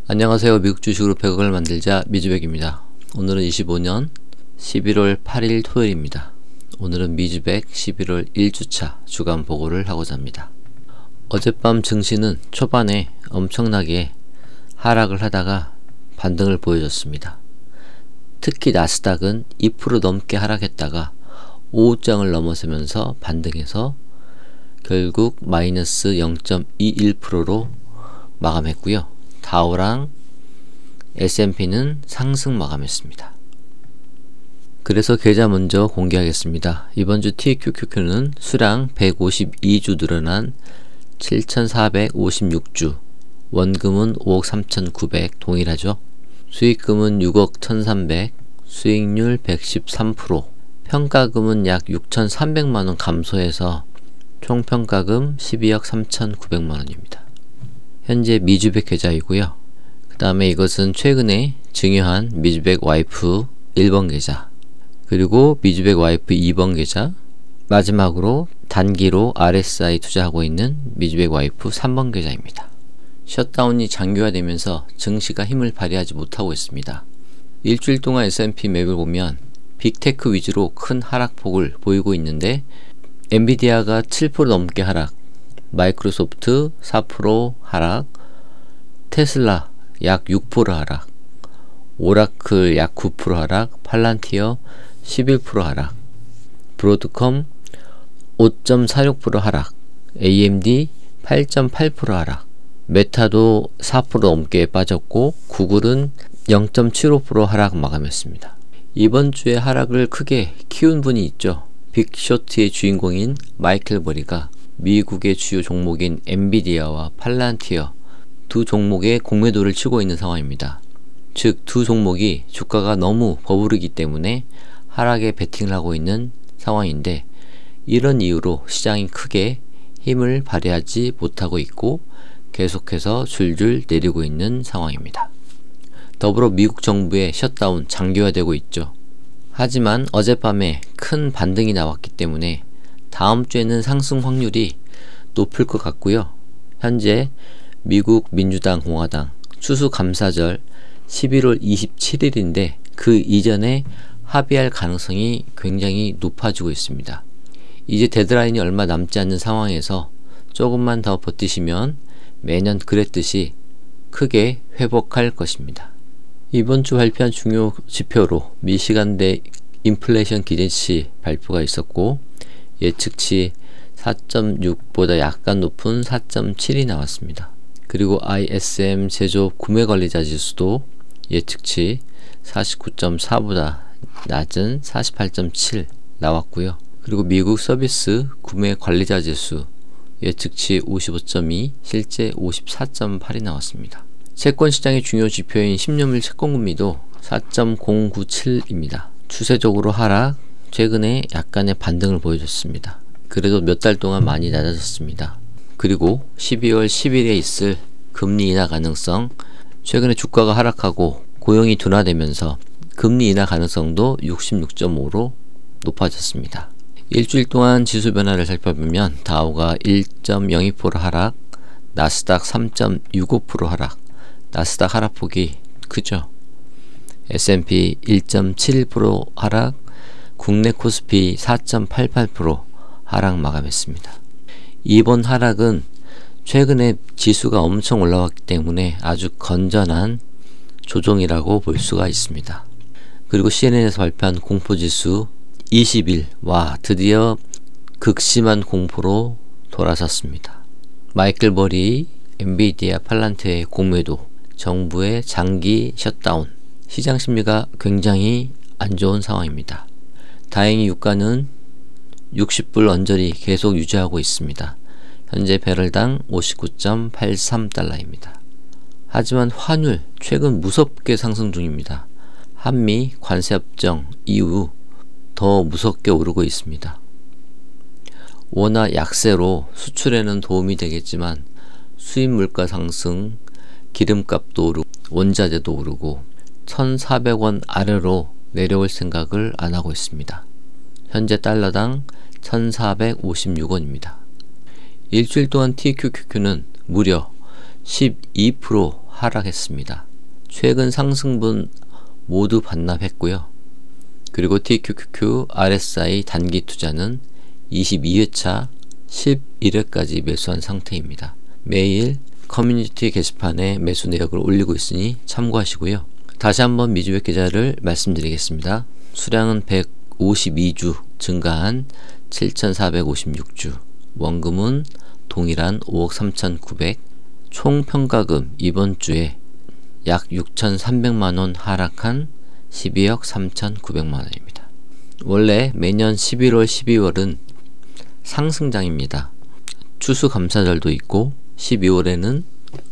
안녕하세요. 미국 주식으로 100억을 만들자 미주백입니다. 오늘은 25년 11월 8일 토요일입니다. 오늘은 미주백 11월 1주차 주간 보고를 하고자 합니다. 어젯밤 증시는 초반에 엄청나게 하락을 하다가 반등을 보여줬습니다. 특히 나스닥은 2% 넘게 하락했다가 오후장을 넘어서면서 반등해서 결국 마이너스 0.21%로 마감했고요. 다우랑 S&P는 상승 마감했습니다. 그래서 계좌 먼저 공개하겠습니다. 이번주 TQQQ는 수량 152주 늘어난 7,456주, 원금은 5억 3,900 동일하죠. 수익금은 6억 1,300, 수익률 113%, 평가금은 약 6,300만원 감소해서 총평가금 12억 3,900만원입니다. 현재 미주백 계좌이고요. 그 다음에 이것은 최근에 증여한 미주백 와이프 1번 계좌, 그리고 미주백 와이프 2번 계좌, 마지막으로 단기로 RSI 투자하고 있는 미주백 와이프 3번 계좌입니다. 셧다운이 장기화되면서 증시가 힘을 발휘하지 못하고 있습니다. 일주일 동안 S&P 맵을 보면 빅테크 위주로 큰 하락폭을 보이고 있는데 엔비디아가 7% 넘게 하락, 마이크로소프트 4% 하락, 테슬라 약 6% 하락, 오라클 약 9% 하락, 팔란티어 11% 하락, 브로드컴 5.46% 하락, AMD 8.8% 하락, 메타도 4% 넘게 빠졌고 구글은 0.75% 하락 마감했습니다. 이번 주에 하락을 크게 키운 분이 있죠. 빅쇼트의 주인공인 마이클 버리가 미국의 주요 종목인 엔비디아와 팔란티어 두 종목의 공매도를 치고 있는 상황입니다. 즉 두 종목이 주가가 너무 버무르기 때문에 하락에 베팅을 하고 있는 상황인데, 이런 이유로 시장이 크게 힘을 발휘하지 못하고 있고 계속해서 줄줄 내리고 있는 상황입니다. 더불어 미국 정부의 셧다운 장기화되고 있죠. 하지만 어젯밤에 큰 반등이 나왔기 때문에 다음 주에는 상승 확률이 높을 것 같고요. 현재 미국 민주당 공화당 추수감사절 11월 27일인데 그 이전에 합의할 가능성이 굉장히 높아지고 있습니다. 이제 데드라인이 얼마 남지 않는 상황에서 조금만 더 버티시면 매년 그랬듯이 크게 회복할 것입니다. 이번 주 발표한 중요 지표로 미시간대 인플레이션 기대치 발표가 있었고 예측치 4.6보다 약간 높은 4.7이 나왔습니다. 그리고 ISM 제조업 구매관리자 지수도 예측치 49.4보다 낮은 48.7 나왔고요. 그리고 미국 서비스 구매관리자 지수 예측치 55.2, 실제 54.8이 나왔습니다. 채권시장의 중요 지표인 10년물 채권금리도 4.097입니다. 추세적으로 하락, 최근에 약간의 반등을 보여줬습니다. 그래도 몇 달 동안 많이 낮아졌습니다. 그리고 12월 10일에 있을 금리 인하 가능성, 최근에 주가가 하락하고 고용이 둔화되면서 금리 인하 가능성도 66.5로 높아졌습니다. 일주일 동안 지수 변화를 살펴보면 다우가 1.02% 하락, 나스닥 3.65% 하락, 나스닥 하락폭이 크죠. S&P 1.71% 하락, 국내 코스피 4.88% 하락 마감했습니다. 이번 하락은 최근에 지수가 엄청 올라왔기 때문에 아주 건전한 조정이라고 볼 수가 있습니다. 그리고 CNN에서 발표한 공포지수 20일, 와 드디어 극심한 공포로 돌아섰습니다. 마이클 버리, 엔비디아, 팔란티어의 공매도, 정부의 장기 셧다운, 시장 심리가 굉장히 안 좋은 상황입니다. 다행히 유가는 60불 언저리 계속 유지하고 있습니다. 현재 배럴당 59.83달러입니다. 하지만 환율 최근 무섭게 상승 중입니다. 한미 관세협정 이후 더 무섭게 오르고 있습니다. 원화 약세로 수출에는 도움이 되겠지만 수입 물가 상승, 기름값도 오르고 원자재도 오르고 1,400원 아래로 내려올 생각을 안 하고 있습니다. 현재 달러당 1,456원입니다. 일주일 동안 TQQQ는 무려 12% 하락했습니다. 최근 상승분 모두 반납했고요. 그리고 TQQQ, RSI 단기 투자는 22회차 11회까지 매수한 상태입니다. 매일 커뮤니티 게시판에 매수 내역을 올리고 있으니 참고하시고요. 다시 한번 미주백 계좌를 말씀드리겠습니다. 수량은 152주 증가한 7,456주, 원금은 동일한 5억 3,900, 총 평가금 이번 주에 약 6,300만원 하락한 12억 3,900만원입니다. 원래 매년 11월, 12월은 상승장입니다. 추수감사절도 있고 12월에는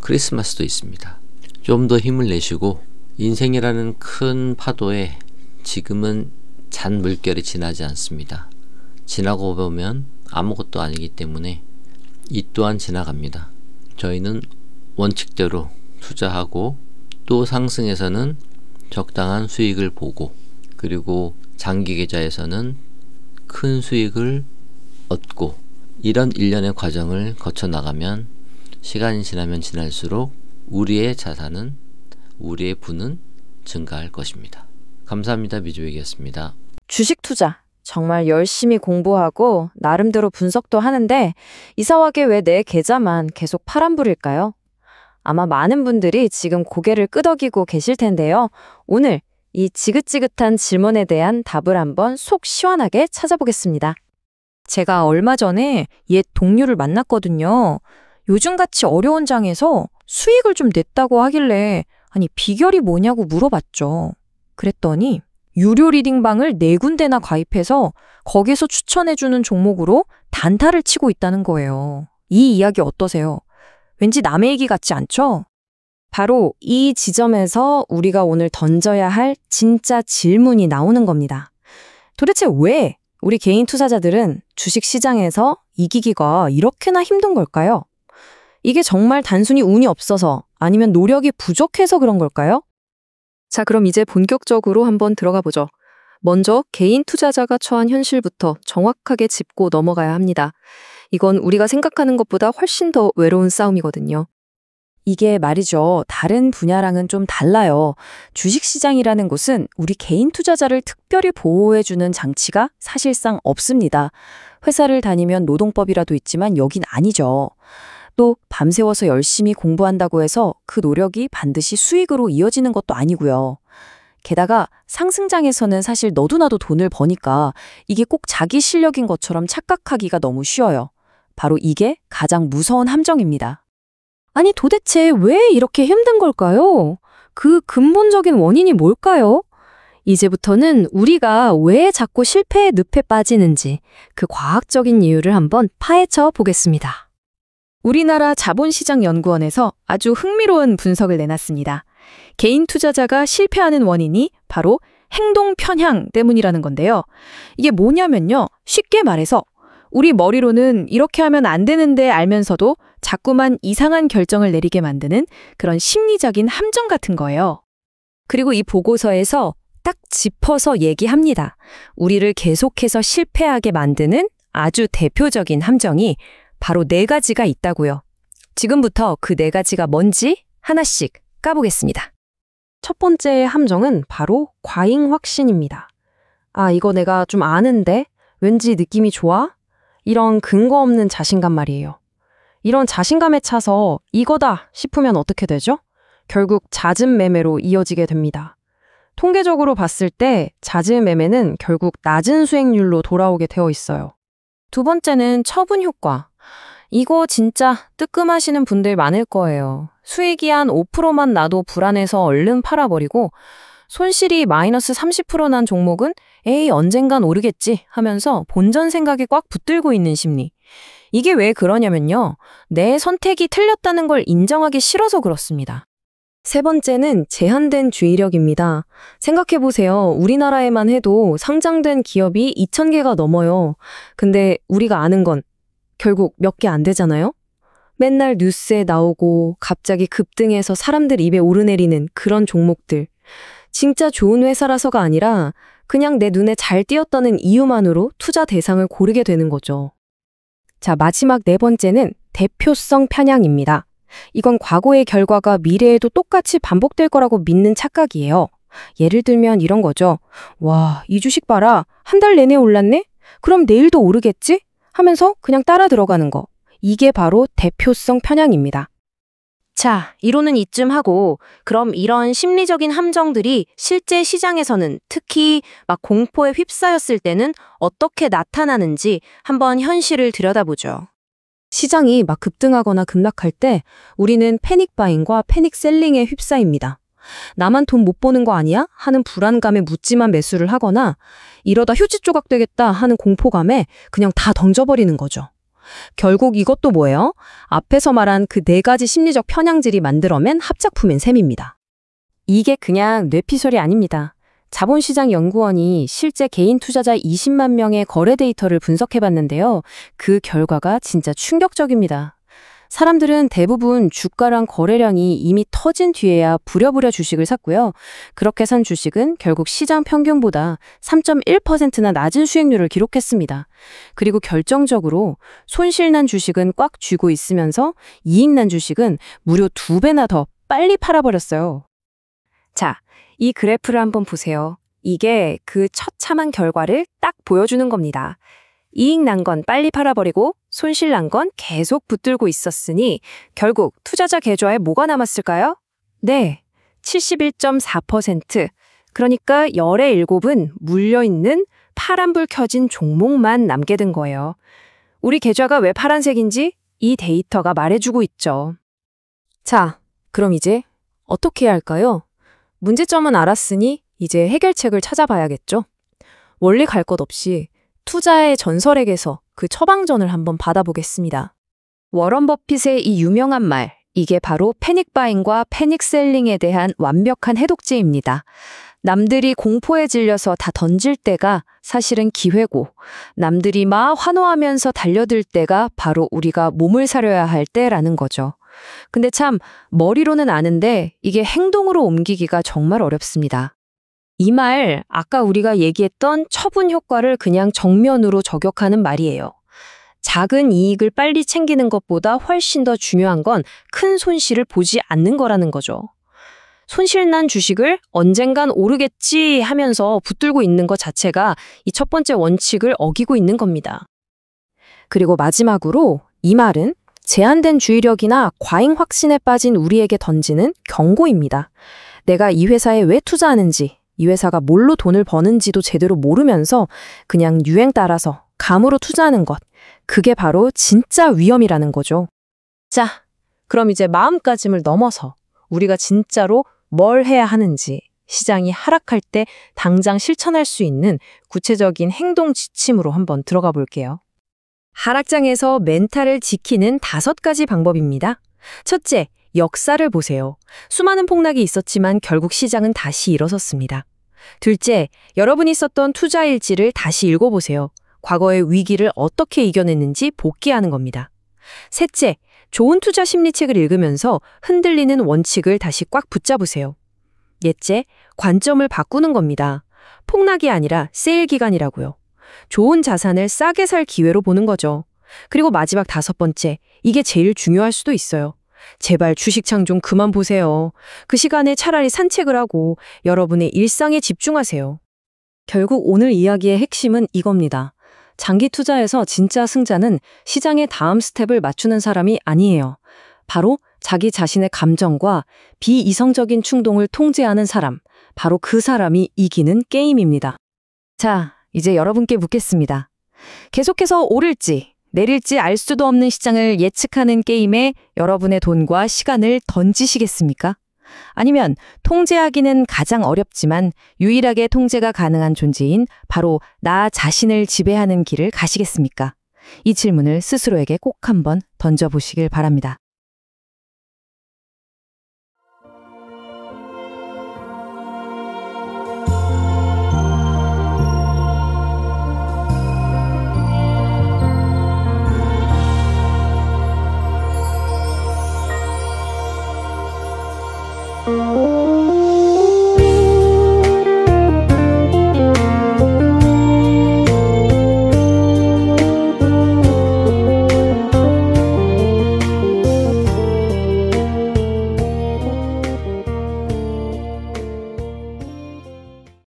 크리스마스도 있습니다. 좀 더 힘을 내시고 인생이라는 큰 파도에 지금은 잔 물결이 지나지 않습니다. 지나고 보면 아무것도 아니기 때문에 이 또한 지나갑니다. 저희는 원칙대로 투자하고 또 상승에서는 적당한 수익을 보고 그리고 장기 계좌에서는 큰 수익을 얻고 이런 일련의 과정을 거쳐 나가면 시간이 지나면 지날수록 우리의 자산은 우리의 부는 증가할 것입니다. 감사합니다. 미주백이었습니다. 주식 투자 정말 열심히 공부하고 나름대로 분석도 하는데 이상하게 왜 내 계좌만 계속 파란불일까요? 아마 많은 분들이 지금 고개를 끄덕이고 계실 텐데요. 오늘 이 지긋지긋한 질문에 대한 답을 한번 속 시원하게 찾아보겠습니다. 제가 얼마 전에 옛 동료를 만났거든요. 요즘같이 어려운 장에서 수익을 좀 냈다고 하길래 아니 비결이 뭐냐고 물어봤죠. 그랬더니 유료 리딩방을 4군데나 가입해서 거기서 추천해주는 종목으로 단타를 치고 있다는 거예요. 이 이야기 어떠세요? 왠지 남의 얘기 같지 않죠? 바로 이 지점에서 우리가 오늘 던져야 할 진짜 질문이 나오는 겁니다. 도대체 왜 우리 개인 투자자들은 주식시장에서 이기기가 이렇게나 힘든 걸까요? 이게 정말 단순히 운이 없어서 아니면 노력이 부족해서 그런 걸까요? 자, 그럼 이제 본격적으로 한번 들어가 보죠. 먼저 개인 투자자가 처한 현실부터 정확하게 짚고 넘어가야 합니다. 이건 우리가 생각하는 것보다 훨씬 더 외로운 싸움이거든요. 이게 말이죠. 다른 분야랑은 좀 달라요. 주식시장이라는 곳은 우리 개인 투자자를 특별히 보호해주는 장치가 사실상 없습니다. 회사를 다니면 노동법이라도 있지만 여긴 아니죠. 또 밤새워서 열심히 공부한다고 해서 그 노력이 반드시 수익으로 이어지는 것도 아니고요. 게다가 상승장에서는 사실 너도 나도 돈을 버니까 이게 꼭 자기 실력인 것처럼 착각하기가 너무 쉬워요. 바로 이게 가장 무서운 함정입니다. 아니 도대체 왜 이렇게 힘든 걸까요? 그 근본적인 원인이 뭘까요? 이제부터는 우리가 왜 자꾸 실패의 늪에 빠지는지 그 과학적인 이유를 한번 파헤쳐 보겠습니다. 우리나라 자본시장연구원에서 아주 흥미로운 분석을 내놨습니다. 개인 투자자가 실패하는 원인이 바로 행동 편향 때문이라는 건데요. 이게 뭐냐면요. 쉽게 말해서 우리 머리로는 이렇게 하면 안 되는데 알면서도 자꾸만 이상한 결정을 내리게 만드는 그런 심리적인 함정 같은 거예요. 그리고 이 보고서에서 딱 짚어서 얘기합니다. 우리를 계속해서 실패하게 만드는 아주 대표적인 함정이 바로 4가지가 있다고요. 지금부터 그 4가지가 뭔지 하나씩 까보겠습니다. 첫 번째 함정은 바로 과잉 확신입니다. 아, 이거 내가 좀 아는데 왠지 느낌이 좋아? 이런 근거 없는 자신감 말이에요. 이런 자신감에 차서 이거다 싶으면 어떻게 되죠? 결국 잦은 매매로 이어지게 됩니다. 통계적으로 봤을 때 잦은 매매는 결국 낮은 수익률로 돌아오게 되어 있어요. 두 번째는 처분 효과. 이거 진짜 뜨끔하시는 분들 많을 거예요. 수익이 한 5%만 나도 불안해서 얼른 팔아버리고 손실이 마이너스 30% 난 종목은 에이 언젠간 오르겠지 하면서 본전 생각에 꽉 붙들고 있는 심리. 이게 왜 그러냐면요. 내 선택이 틀렸다는 걸 인정하기 싫어서 그렇습니다. 세 번째는 제한된 주의력입니다. 생각해보세요. 우리나라에만 해도 상장된 기업이 2,000개가 넘어요. 근데 우리가 아는 건 결국 몇 개 안 되잖아요? 맨날 뉴스에 나오고 갑자기 급등해서 사람들 입에 오르내리는 그런 종목들. 진짜 좋은 회사라서가 아니라 그냥 내 눈에 잘 띄었다는 이유만으로 투자 대상을 고르게 되는 거죠. 자, 마지막 4번째는 대표성 편향입니다. 이건 과거의 결과가 미래에도 똑같이 반복될 거라고 믿는 착각이에요. 예를 들면 이런 거죠. 와, 이 주식 봐라. 한 달 내내 올랐네? 그럼 내일도 오르겠지? 하면서 그냥 따라 들어가는 거. 이게 바로 대표성 편향입니다. 자, 이론은 이쯤 하고 그럼 이런 심리적인 함정들이 실제 시장에서는 특히 막 공포에 휩싸였을 때는 어떻게 나타나는지 한번 현실을 들여다보죠. 시장이 막 급등하거나 급락할 때 우리는 패닉 바잉과 패닉 셀링에 휩싸입니다. 나만 돈 못 버는 거 아니야? 하는 불안감에 묻지만 매수를 하거나 이러다 휴지 조각 되겠다 하는 공포감에 그냥 다 던져버리는 거죠. 결국 이것도 뭐예요? 앞에서 말한 그 4가지 심리적 편향들이 만들어낸 합작품인 셈입니다. 이게 그냥 뇌피셜이 아닙니다. 자본시장연구원이 실제 개인 투자자 20만 명의 거래 데이터를 분석해봤는데요. 그 결과가 진짜 충격적입니다. 사람들은 대부분 주가랑 거래량이 이미 터진 뒤에야 부랴부랴 주식을 샀고요. 그렇게 산 주식은 결국 시장 평균보다 3.1%나 낮은 수익률을 기록했습니다. 그리고 결정적으로 손실난 주식은 꽉 쥐고 있으면서 이익난 주식은 무려 2배나 더 빨리 팔아버렸어요. 자, 이 그래프를 한번 보세요. 이게 그 처참한 결과를 딱 보여주는 겁니다. 이익 난 건 빨리 팔아버리고 손실 난 건 계속 붙들고 있었으니 결국 투자자 계좌에 뭐가 남았을까요? 네, 71.4%. 그러니까 10의 7은 물려있는 파란불 켜진 종목만 남게 된 거예요. 우리 계좌가 왜 파란색인지 이 데이터가 말해주고 있죠. 자, 그럼 이제 어떻게 해야 할까요? 문제점은 알았으니 이제 해결책을 찾아봐야겠죠. 원리 갈 것 없이 투자의 전설에게서 그 처방전을 한번 받아보겠습니다. 워런 버핏의 이 유명한 말, 이게 바로 패닉 바잉과 패닉 셀링에 대한 완벽한 해독제입니다. 남들이 공포에 질려서 다 던질 때가 사실은 기회고, 남들이 막 환호하면서 달려들 때가 바로 우리가 몸을 사려야 할 때라는 거죠. 근데 참 머리로는 아는데 이게 행동으로 옮기기가 정말 어렵습니다. 이 말, 아까 우리가 얘기했던 처분 효과를 그냥 정면으로 저격하는 말이에요. 작은 이익을 빨리 챙기는 것보다 훨씬 더 중요한 건 큰 손실을 보지 않는 거라는 거죠. 손실난 주식을 언젠간 오르겠지 하면서 붙들고 있는 것 자체가 이 첫 번째 원칙을 어기고 있는 겁니다. 그리고 마지막으로 이 말은 제한된 주의력이나 과잉 확신에 빠진 우리에게 던지는 경고입니다. 내가 이 회사에 왜 투자하는지, 이 회사가 뭘로 돈을 버는지도 제대로 모르면서 그냥 유행 따라서 감으로 투자하는 것, 그게 바로 진짜 위험이라는 거죠. 자, 그럼 이제 마음가짐을 넘어서 우리가 진짜로 뭘 해야 하는지, 시장이 하락할 때 당장 실천할 수 있는 구체적인 행동 지침으로 한번 들어가 볼게요. 하락장에서 멘탈을 지키는 5가지 방법입니다. 첫째, 역사를 보세요. 수많은 폭락이 있었지만 결국 시장은 다시 일어섰습니다. 둘째, 여러분이 썼던 투자 일지를 다시 읽어보세요. 과거의 위기를 어떻게 이겨냈는지 복기하는 겁니다. 셋째, 좋은 투자 심리책을 읽으면서 흔들리는 원칙을 다시 꽉 붙잡으세요. 넷째, 관점을 바꾸는 겁니다. 폭락이 아니라 세일 기간이라고요. 좋은 자산을 싸게 살 기회로 보는 거죠. 그리고 마지막 5번째, 이게 제일 중요할 수도 있어요. 제발 주식창 좀 그만 보세요. 그 시간에 차라리 산책을 하고 여러분의 일상에 집중하세요. 결국 오늘 이야기의 핵심은 이겁니다. 장기 투자에서 진짜 승자는 시장의 다음 스텝을 맞추는 사람이 아니에요. 바로 자기 자신의 감정과 비이성적인 충동을 통제하는 사람, 바로 그 사람이 이기는 게임입니다. 자, 이제 여러분께 묻겠습니다. 계속해서 오를지 내릴지 알 수도 없는 시장을 예측하는 게임에 여러분의 돈과 시간을 던지시겠습니까? 아니면 통제하기는 가장 어렵지만 유일하게 통제가 가능한 존재인 바로 나 자신을 지배하는 길을 가시겠습니까? 이 질문을 스스로에게 꼭 한번 던져보시길 바랍니다. thank you